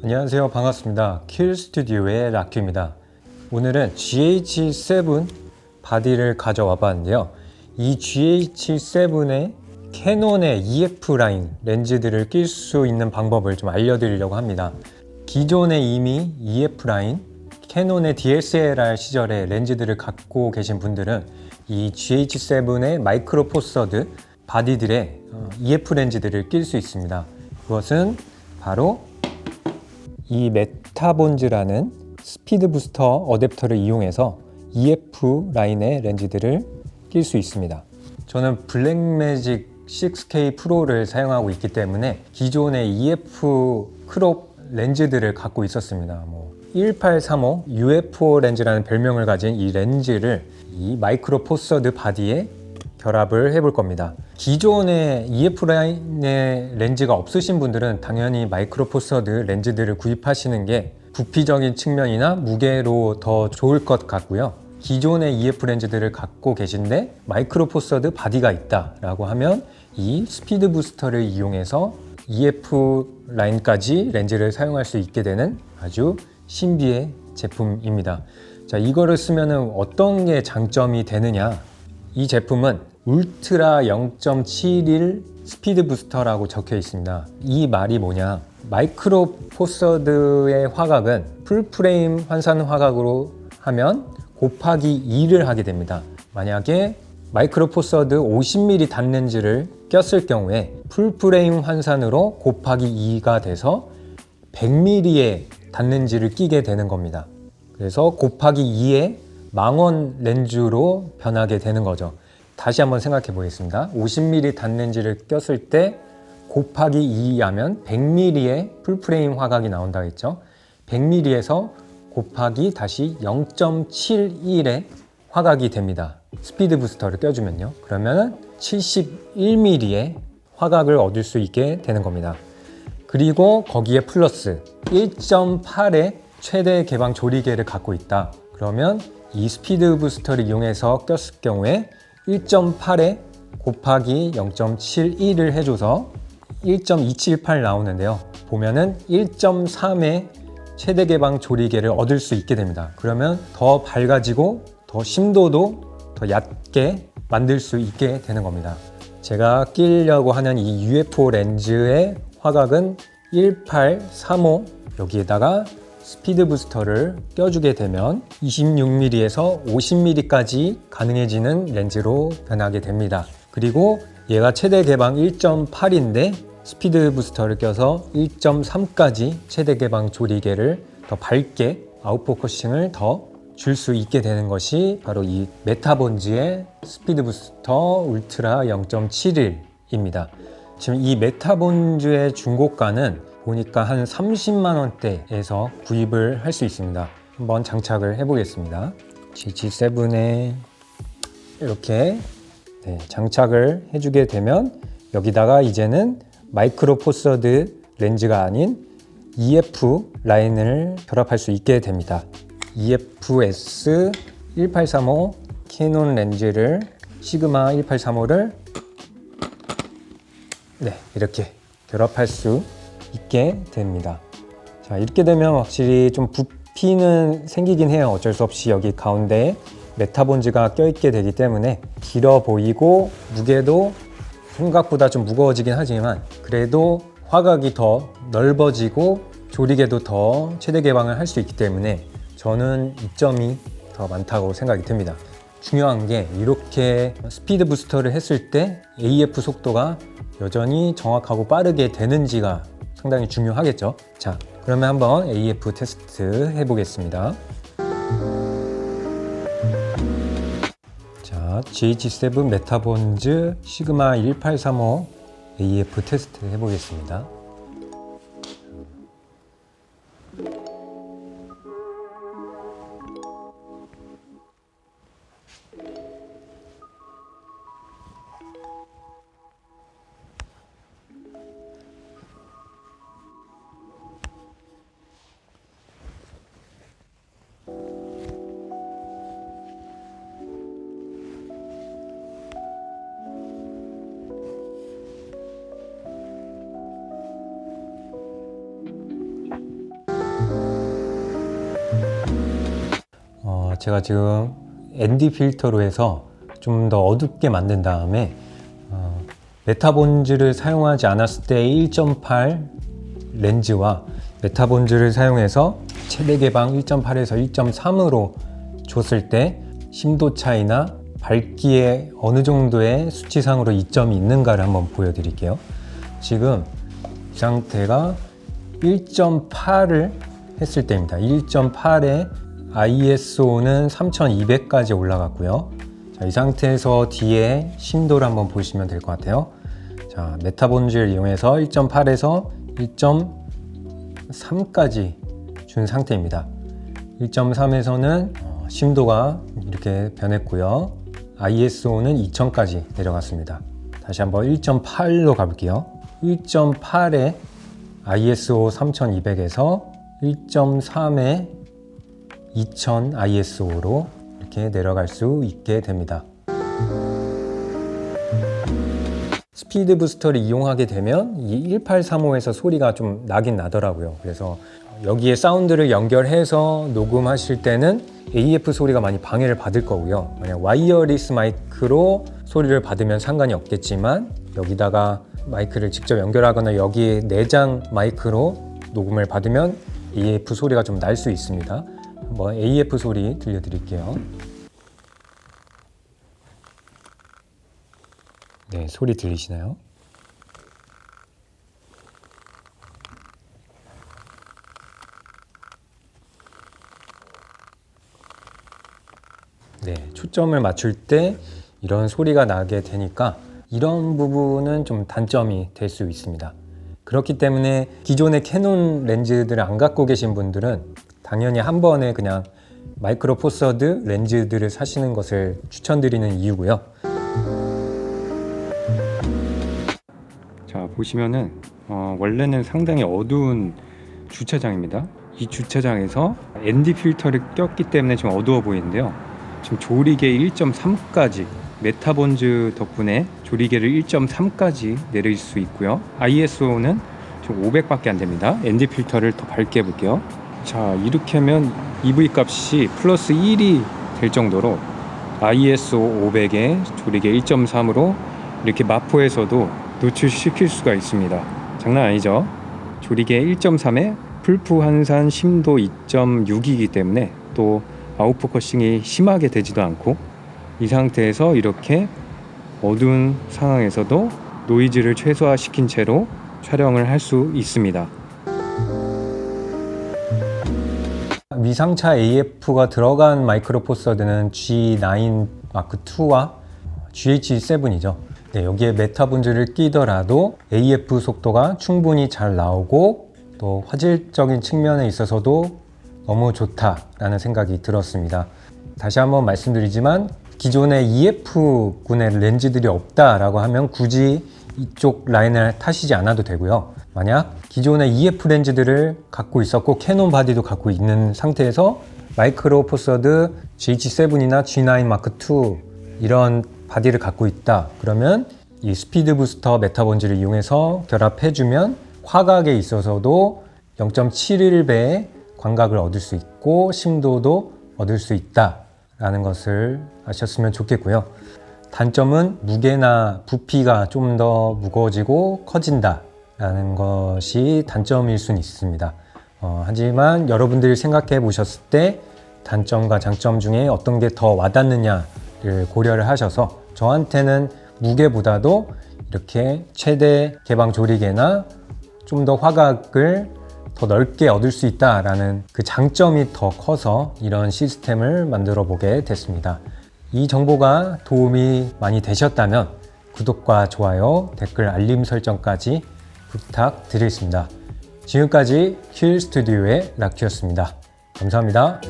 안녕하세요. 반갑습니다. 킬 스튜디오의 라큐입니다. 오늘은 GH7 바디를 가져와 봤는데요. 이 GH7에 캐논의 EF 라인 렌즈들을 낄 수 있는 방법을 좀 알려드리려고 합니다. 기존에 이미 EF 라인, 캐논의 DSLR 시절에 렌즈들을 갖고 계신 분들은 이 GH7의 마이크로 포서드 바디들의 EF 렌즈들을 낄 수 있습니다. 그것은 바로 이 메타본즈라는 스피드 부스터 어댑터를 이용해서 EF 라인의 렌즈들을 낄 수 있습니다. 저는 블랙매직 6K 프로를 사용하고 있기 때문에 기존의 EF 크롭 렌즈들을 갖고 있었습니다. 1835 UFO 렌즈라는 별명을 가진 이 렌즈를 이 마이크로 포서드 바디에 결합을 해볼 겁니다. 기존의 EF 라인의 렌즈가 없으신 분들은 당연히 마이크로 포서드 렌즈들을 구입하시는 게 부피적인 측면이나 무게로 더 좋을 것 같고요. 기존의 EF 렌즈들을 갖고 계신데 마이크로 포서드 바디가 있다라고 하면 이 스피드 부스터를 이용해서 EF 라인까지 렌즈를 사용할 수 있게 되는 아주 신비의 제품입니다. 자, 이거를 쓰면 어떤 게 장점이 되느냐? 이 제품은 울트라 0.71 스피드 부스터라고 적혀 있습니다. 이 말이 뭐냐? 마이크로 포서드의 화각은 풀프레임 환산 화각으로 하면 곱하기 2를 하게 됩니다. 만약에 마이크로 포서드 50mm 단렌즈를 꼈을 경우에 풀프레임 환산으로 곱하기 2가 돼서 100mm의 단렌즈를 끼게 되는 겁니다. 그래서 곱하기 2에 망원 렌즈로 변하게 되는 거죠. 다시 한번 생각해 보겠습니다. 50mm 단렌즈를 꼈을 때 곱하기 2 하면 100mm의 풀프레임 화각이 나온다고 했죠. 100mm에서 곱하기 다시 0.71의 화각이 됩니다. 스피드 부스터를 껴주면요. 그러면 71mm의 화각을 얻을 수 있게 되는 겁니다. 그리고 거기에 플러스 1.8의 최대 개방 조리개를 갖고 있다. 그러면 이 스피드 부스터를 이용해서 꼈을 경우에 1.8에 곱하기 0.71을 해줘서 1.278 나오는데요. 보면은 1.3의 최대 개방 조리개를 얻을 수 있게 됩니다. 그러면 더 밝아지고 더 심도도 더 얕게 만들 수 있게 되는 겁니다. 제가 끼려고 하는 이 UFO 렌즈의 화각은 1835 여기에다가 스피드 부스터를 껴주게 되면 26mm에서 50mm까지 가능해지는 렌즈로 변하게 됩니다. 그리고 얘가 최대 개방 1.8인데 스피드 부스터를 껴서 1.3까지 최대 개방 조리개를 더 밝게 아웃포커싱을 더 줄 수 있게 되는 것이 바로 이 메타본즈의 스피드 부스터 울트라 0.71입니다. 지금 이 메타본즈의 중고가는 보니까 한 30만 원대에서 구입을 할 수 있습니다. 한번 장착을 해 보겠습니다. GH7에 이렇게 장착을 해주게 되면 여기다가 이제는 마이크로 포서드 렌즈가 아닌 EF 라인을 결합할 수 있게 됩니다. EFS 1835 캐논 렌즈를 시그마 1835를 이렇게 결합할 수 있게 됩니다. 자, 이렇게 되면 확실히 좀 부피는 생기긴 해요. 어쩔 수 없이 여기 가운데에 메타본즈가 껴있게 되기 때문에 길어 보이고 무게도 생각보다 좀 무거워지긴 하지만 그래도 화각이 더 넓어지고 조리개도 더 최대 개방을 할 수 있기 때문에 저는 이점이 더 많다고 생각이 듭니다. 중요한 게 이렇게 스피드 부스터를 했을 때 AF 속도가 여전히 정확하고 빠르게 되는지가 상당히 중요하겠죠. 자, 그러면 한번 AF 테스트 해보겠습니다. 자, GH7 메타본즈 시그마 1835 AF 테스트 해보겠습니다. 제가 지금 ND 필터로 해서 좀 더 어둡게 만든 다음에 메타본즈를 사용하지 않았을 때 1.8 렌즈와 메타본즈를 사용해서 최대 개방 1.8에서 1.3으로 줬을 때 심도 차이나 밝기에 어느 정도의 수치상으로 이점이 있는가를 한번 보여드릴게요. 지금 이 상태가 1.8을 했을 때입니다. 1.8에 ISO는 3200까지 올라갔고요. 자, 이 상태에서 뒤에 심도를 한번 보시면 될 것 같아요. 자, 메타본즈를 이용해서 1.8에서 1.3까지 준 상태입니다. 1.3에서는 심도가 이렇게 변했고요. ISO는 2000까지 내려갔습니다. 다시 한번 1.8로 가볼게요. 1.8에 ISO 3200에서 1.3에 2000 ISO로 이렇게 내려갈 수 있게 됩니다. 스피드 부스터를 이용하게 되면 이 1835에서 소리가 좀 나긴 나더라고요. 그래서 여기에 사운드를 연결해서 녹음하실 때는 AF 소리가 많이 방해를 받을 거고요. 만약 와이어리스 마이크로 소리를 받으면 상관이 없겠지만 여기다가 마이크를 직접 연결하거나 여기에 내장 마이크로 녹음을 받으면 AF 소리가 좀 날 수 있습니다. 한번 AF 소리 들려드릴게요. 네, 소리 들리시나요? 네, 초점을 맞출 때 이런 소리가 나게 되니까 이런 부분은 좀 단점이 될 수 있습니다. 그렇기 때문에 기존의 캐논 렌즈들을 안 갖고 계신 분들은 당연히 한 번에 그냥 마이크로 포 서드 렌즈들을 사시는 것을 추천드리는 이유고요. 자, 보시면은 원래는 상당히 어두운 주차장입니다. 이 주차장에서 ND 필터를 꼈기 때문에 좀 어두워 보이는데요. 지금 조리개 1.3까지 메타본즈 덕분에 조리개를 1.3까지 내릴 수 있고요. ISO는 지금 500밖에 안 됩니다. ND 필터를 더 밝게 해볼게요. 자, 이렇게 하면 EV 값이 플러스 1이 될 정도로 ISO 500에 조리개 1.3으로 이렇게 마포에서도 노출시킬 수가 있습니다. 장난 아니죠? 조리개 1.3에 풀프 환산 심도 2.6이기 때문에 또 아웃포커싱이 심하게 되지도 않고 이 상태에서 이렇게 어두운 상황에서도 노이즈를 최소화시킨 채로 촬영을 할 수 있습니다. 위상차 AF가 들어간 마이크로 포 서드는 G9 마크 2와 GH7이죠. 네, 여기에 메타본즈를 끼더라도 AF 속도가 충분히 잘 나오고 또 화질적인 측면에 있어서도 너무 좋다라는 생각이 들었습니다. 다시 한번 말씀드리지만 기존에 EF군의 렌즈들이 없다라고 하면 굳이 이쪽 라인을 타시지 않아도 되고요. 만약 기존의 EF 렌즈들을 갖고 있었고 캐논 바디도 갖고 있는 상태에서 마이크로 포 서드 GH7이나 G9 마크 2 이런 바디를 갖고 있다. 그러면 이 스피드 부스터 메타본즈를 이용해서 결합해주면 화각에 있어서도 0.71배의 광각을 얻을 수 있고 심도도 얻을 수 있다라는 것을 아셨으면 좋겠고요. 단점은 무게나 부피가 좀 더 무거워지고 커진다라는 것이 단점일 수는 있습니다. 하지만 여러분들이 생각해 보셨을 때 단점과 장점 중에 어떤 게 더 와닿느냐를 고려를 하셔서 저한테는 무게보다도 이렇게 최대 개방 조리개나 좀 더 화각을 더 넓게 얻을 수 있다라는 그 장점이 더 커서 이런 시스템을 만들어 보게 됐습니다. 이 정보가 도움이 많이 되셨다면 구독과 좋아요, 댓글 알림 설정까지 부탁드리겠습니다. 지금까지 킬 스튜디오의 락키였습니다. 감사합니다.